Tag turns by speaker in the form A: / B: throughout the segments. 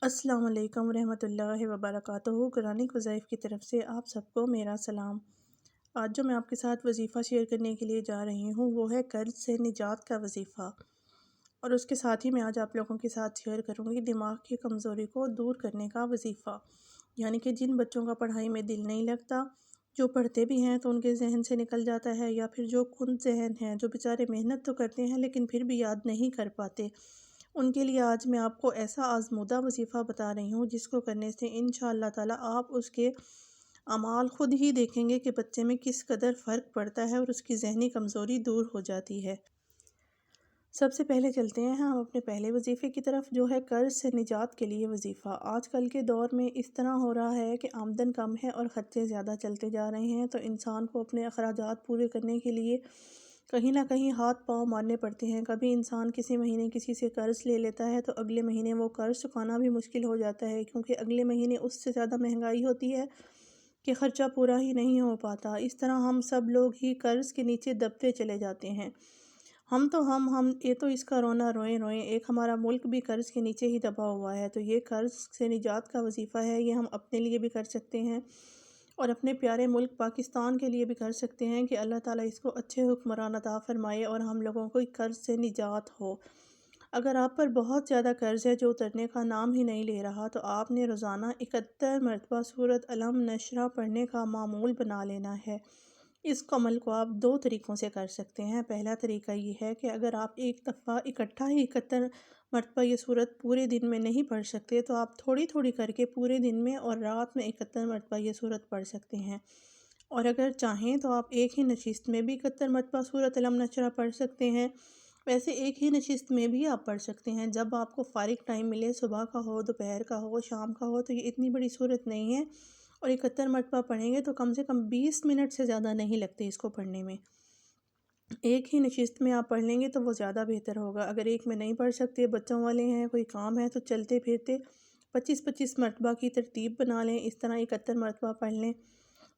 A: السلام علیکم ورحمۃ اللہ وبرکاتہ۔ قرآن وظائف کی طرف سے آپ سب کو میرا سلام۔ آج جو میں آپ کے ساتھ وظیفہ شیئر کرنے کے لیے جا رہی ہوں وہ ہے قرض سے نجات کا وظیفہ، اور اس کے ساتھ ہی میں آج آپ لوگوں کے ساتھ شیئر کروں گی دماغ کی کمزوری کو دور کرنے کا وظیفہ، یعنی کہ جن بچوں کا پڑھائی میں دل نہیں لگتا، جو پڑھتے بھی ہیں تو ان کے ذہن سے نکل جاتا ہے، یا پھر جو کن ذہن ہیں جو بیچارے محنت تو کرتے ہیں لیکن پھر بھی یاد نہیں کر پاتے، ان کے لیے آج میں آپ کو ایسا آزمودہ وظیفہ بتا رہی ہوں جس کو کرنے سے انشاءاللہ تعالی آپ اس کے اعمال خود ہی دیکھیں گے کہ بچے میں کس قدر فرق پڑتا ہے اور اس کی ذہنی کمزوری دور ہو جاتی ہے۔ سب سے پہلے چلتے ہیں ہم اپنے پہلے وظیفے کی طرف، جو ہے قرض سے نجات کے لیے وظیفہ۔ آج کل کے دور میں اس طرح ہو رہا ہے کہ آمدن کم ہے اور خرچے زیادہ چلتے جا رہے ہیں، تو انسان کو اپنے اخراجات پورے کرنے کے لیے کہیں نہ کہیں ہاتھ پاؤں مارنے پڑتے ہیں۔ کبھی انسان کسی مہینے کسی سے قرض لے لیتا ہے تو اگلے مہینے وہ قرض چکانا بھی مشکل ہو جاتا ہے، کیونکہ اگلے مہینے اس سے زیادہ مہنگائی ہوتی ہے کہ خرچہ پورا ہی نہیں ہو پاتا۔ اس طرح ہم سب لوگ ہی قرض کے نیچے دبتے چلے جاتے ہیں۔ ہم یہ تو اس کا رونا روئیں روئیں، ایک ہمارا ملک بھی قرض کے نیچے ہی دبا ہوا ہے۔ تو یہ قرض سے نجات کا وظیفہ ہے، یہ ہم اپنے لیے بھی کر سکتے ہیں اور اپنے پیارے ملک پاکستان کے لیے بھی کر سکتے ہیں کہ اللہ تعالیٰ اس کو اچھے حکمران عطا فرمائے اور ہم لوگوں کو قرض سے نجات ہو۔ اگر آپ پر بہت زیادہ قرض ہے جو اترنے کا نام ہی نہیں لے رہا، تو آپ نے روزانہ 71 مرتبہ سورۃ الم نشرہ پڑھنے کا معمول بنا لینا ہے۔ اس عمل کو آپ دو طریقوں سے کر سکتے ہیں۔ پہلا طریقہ یہ ہے کہ اگر آپ ایک دفعہ اکٹھا ہی 71 مرتبہ یہ سورت پورے دن میں نہیں پڑھ سکتے، تو آپ تھوڑی تھوڑی کر کے پورے دن میں اور رات میں 71 مرتبہ یہ سورت پڑھ سکتے ہیں، اور اگر چاہیں تو آپ ایک ہی نشست میں بھی 71 مرتبہ سورۃ الم نشرہ پڑھ سکتے ہیں۔ ویسے ایک ہی نشست میں بھی آپ پڑھ سکتے ہیں، جب آپ کو فارغ ٹائم ملے، صبح کا ہو، دوپہر کا ہو، شام کا ہو، تو یہ اتنی بڑی سورت نہیں ہے، اور 71 مرتبہ پڑھیں گے تو کم سے کم 20 منٹ سے زیادہ نہیں لگتے اس کو پڑھنے میں۔ ایک ہی نشست میں آپ پڑھ لیں گے تو وہ زیادہ بہتر ہوگا۔ اگر ایک میں نہیں پڑھ سکتے، بچوں والے ہیں، کوئی کام ہے، تو چلتے پھرتے 25-25 مرتبہ کی ترتیب بنا لیں، اس طرح 71 مرتبہ پڑھ لیں۔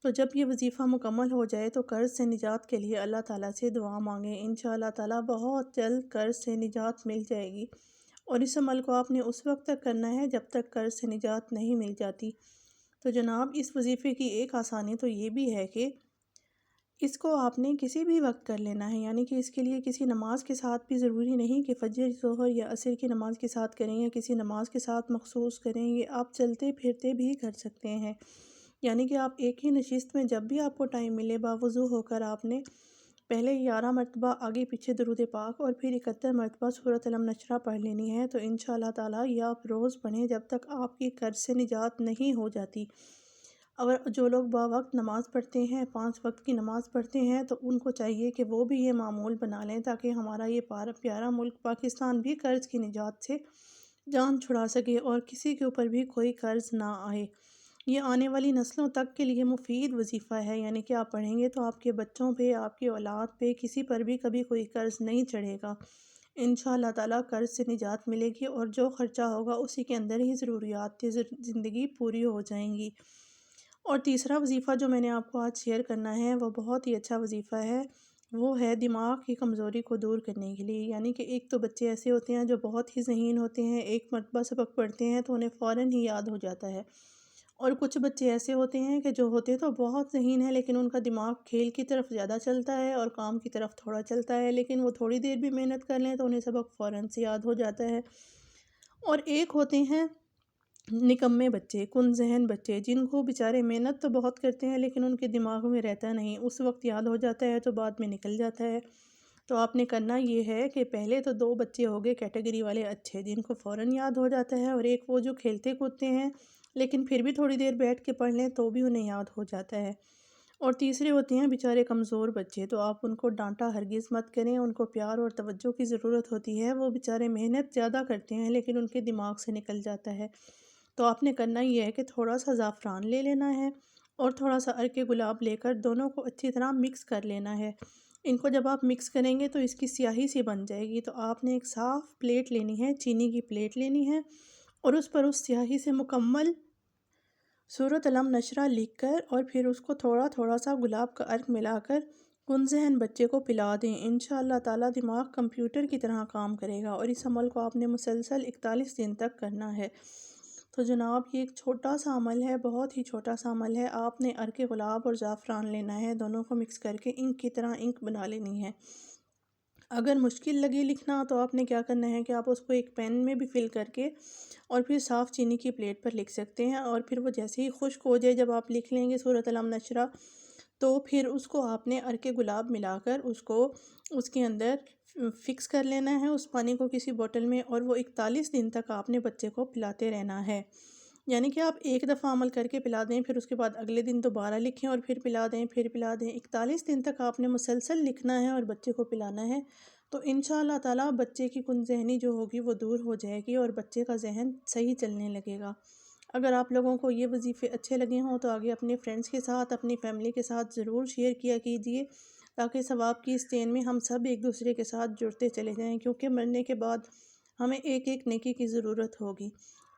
A: تو جب یہ وظیفہ مکمل ہو جائے تو قرض سے نجات کے لیے اللہ تعالیٰ سے دعا مانگیں، انشاءاللہ تعالیٰ بہت جلد قرض سے نجات مل جائے گی۔ اور اس عمل کو آپ نے اس وقت تک کرنا ہے جب تک قرض سے نجات نہیں مل جاتی۔ تو جناب، اس وظیفے کی ایک آسانی تو یہ بھی ہے کہ اس کو آپ نے کسی بھی وقت کر لینا ہے، یعنی کہ اس کے لیے کسی نماز کے ساتھ بھی ضروری نہیں کہ فجر، ظہر یا عصر کی نماز کے ساتھ کریں یا کسی نماز کے ساتھ مخصوص کریں، یہ آپ چلتے پھرتے بھی کر سکتے ہیں۔ یعنی کہ آپ ایک ہی نشست میں جب بھی آپ کو ٹائم ملے، باوضو ہو کر آپ نے پہلے 11 مرتبہ آگے پیچھے درود پاک اور پھر 71 مرتبہ سورۃ الم نشرہ پڑھ لینی ہے۔ تو انشاءاللہ تعالیٰ یہ آپ روز پڑھیں جب تک آپ کی قرض سے نجات نہیں ہو جاتی۔ اور جو لوگ باوقت نماز پڑھتے ہیں، 5 وقت کی نماز پڑھتے ہیں، تو ان کو چاہیے کہ وہ بھی یہ معمول بنا لیں، تاکہ ہمارا یہ پیارا ملک پاکستان بھی قرض کی نجات سے جان چھڑا سکے اور کسی کے اوپر بھی کوئی قرض نہ آئے۔ یہ آنے والی نسلوں تک کے لیے مفید وظیفہ ہے، یعنی کہ آپ پڑھیں گے تو آپ کے بچوں پہ، آپ کی اولاد پہ، کسی پر بھی کبھی کوئی قرض نہیں چڑھے گا۔ انشاءاللہ تعالیٰ قرض سے نجات ملے گی اور جو خرچہ ہوگا اسی کے اندر ہی ضروریات زندگی پوری ہو جائیں گی۔ اور تیسرا وظیفہ جو میں نے آپ کو آج شیئر کرنا ہے وہ بہت ہی اچھا وظیفہ ہے، وہ ہے دماغ کی کمزوری کو دور کرنے کے لیے۔ یعنی کہ ایک تو بچے ایسے ہوتے ہیں جو بہت ہی ذہین ہوتے ہیں، ایک مرتبہ سبق پڑھتے ہیں تو انہیں فوراً ہی یاد ہو جاتا ہے، اور کچھ بچے ایسے ہوتے ہیں کہ جو ہوتے تو بہت ذہین ہیں لیکن ان کا دماغ کھیل کی طرف زیادہ چلتا ہے اور کام کی طرف تھوڑا چلتا ہے، لیکن وہ تھوڑی دیر بھی محنت کر لیں تو انہیں سبق فوراً سے یاد ہو جاتا ہے۔ اور ایک ہوتے ہیں نکمے بچے، کن ذہن بچے، جن کو بیچارے محنت تو بہت کرتے ہیں لیکن ان کے دماغ میں رہتا نہیں، اس وقت یاد ہو جاتا ہے تو بعد میں نکل جاتا ہے۔ تو آپ نے کرنا یہ ہے کہ پہلے تو 2 بچے ہو گئے کیٹیگری والے اچھے، جن کو فوراً یاد ہو جاتا ہے، اور ایک وہ جو کھیلتے کودتے ہیں لیکن پھر بھی تھوڑی دیر بیٹھ کے پڑھ لیں تو بھی انہیں یاد ہو جاتا ہے۔ اور تیسرے ہوتے ہیں بیچارے کمزور بچے، تو آپ ان کو ڈانٹا ہرگز مت کریں، ان کو پیار اور توجہ کی ضرورت ہوتی ہے۔ وہ بیچارے محنت زیادہ کرتے ہیں لیکن ان کے دماغ سے نکل جاتا ہے۔ تو آپ نے کرنا یہ ہے کہ تھوڑا سا زعفران لے لینا ہے اور تھوڑا سا عرق گلاب لے کر دونوں کو اچھی طرح مکس کر لینا ہے۔ ان کو جب آپ مکس کریں گے تو اس کی سیاہی سی بن جائے گی، تو آپ نے ایک صاف پلیٹ لینی ہے، چینی کی پلیٹ لینی ہے، اور اس پر اس سیاہی سے مکمل سورۃ الم نشرہ لکھ کر اور پھر اس کو تھوڑا تھوڑا سا گلاب کا عرق ملا کر کن ذہن بچے کو پلا دیں۔ انشاءاللہ تعالیٰ دماغ کمپیوٹر کی طرح کام کرے گا، اور اس عمل کو آپ نے مسلسل 41 دن تک کرنا ہے۔ تو جناب یہ ایک چھوٹا سا عمل ہے، بہت ہی چھوٹا سا عمل ہے۔ آپ نے عرق گلاب اور زعفران لینا ہے، دونوں کو مکس کر کے انک کی طرح انک بنا لینی ہے۔ اگر مشکل لگے لکھنا تو آپ نے کیا کرنا ہے کہ آپ اس کو ایک پین میں بھی فل کر کے اور پھر صاف چینی کی پلیٹ پر لکھ سکتے ہیں، اور پھر وہ جیسے ہی خشک ہو جائے، جب آپ لکھ لیں گے سورۃ الم نشرہ، تو پھر اس کو آپ نے عرق گلاب ملا کر اس کے اندر فکس کر لینا ہے اس پانی کو کسی بوٹل میں، اور وہ 41 دن تک آپ نے بچے کو پلاتے رہنا ہے۔ یعنی کہ آپ ایک دفعہ عمل کر کے پلا دیں، پھر اس کے بعد اگلے دن دوبارہ لکھیں اور پھر پلا دیں، پھر پلا دیں۔ 41 دن تک آپ نے مسلسل لکھنا ہے اور بچے کو پلانا ہے، تو انشاءاللہ تعالیٰ بچے کی کن ذہنی جو ہوگی وہ دور ہو جائے گی اور بچے کا ذہن صحیح چلنے لگے گا۔ اگر آپ لوگوں کو یہ وظیفے اچھے لگے ہوں تو آگے اپنے فرینڈس کے ساتھ، اپنی فیملی کے ساتھ ضرور شیئر کیا کیجیے، تاکہ ثواب کی اس چین میں ہم سب ایک دوسرے کے ساتھ جڑتے چلے جائیں، کیونکہ مرنے کے بعد ہمیں ایک ایک نیکی کی ضرورت ہوگی۔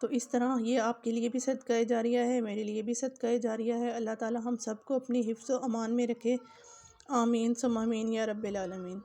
A: تو اس طرح یہ آپ کے لیے بھی صدقہ جاریہ ہے، میرے لیے بھی صدقہ جاریہ ہے۔ اللہ تعالیٰ ہم سب کو اپنی حفظ و امان میں رکھے، آمین ثم آمین یا رب العالمین۔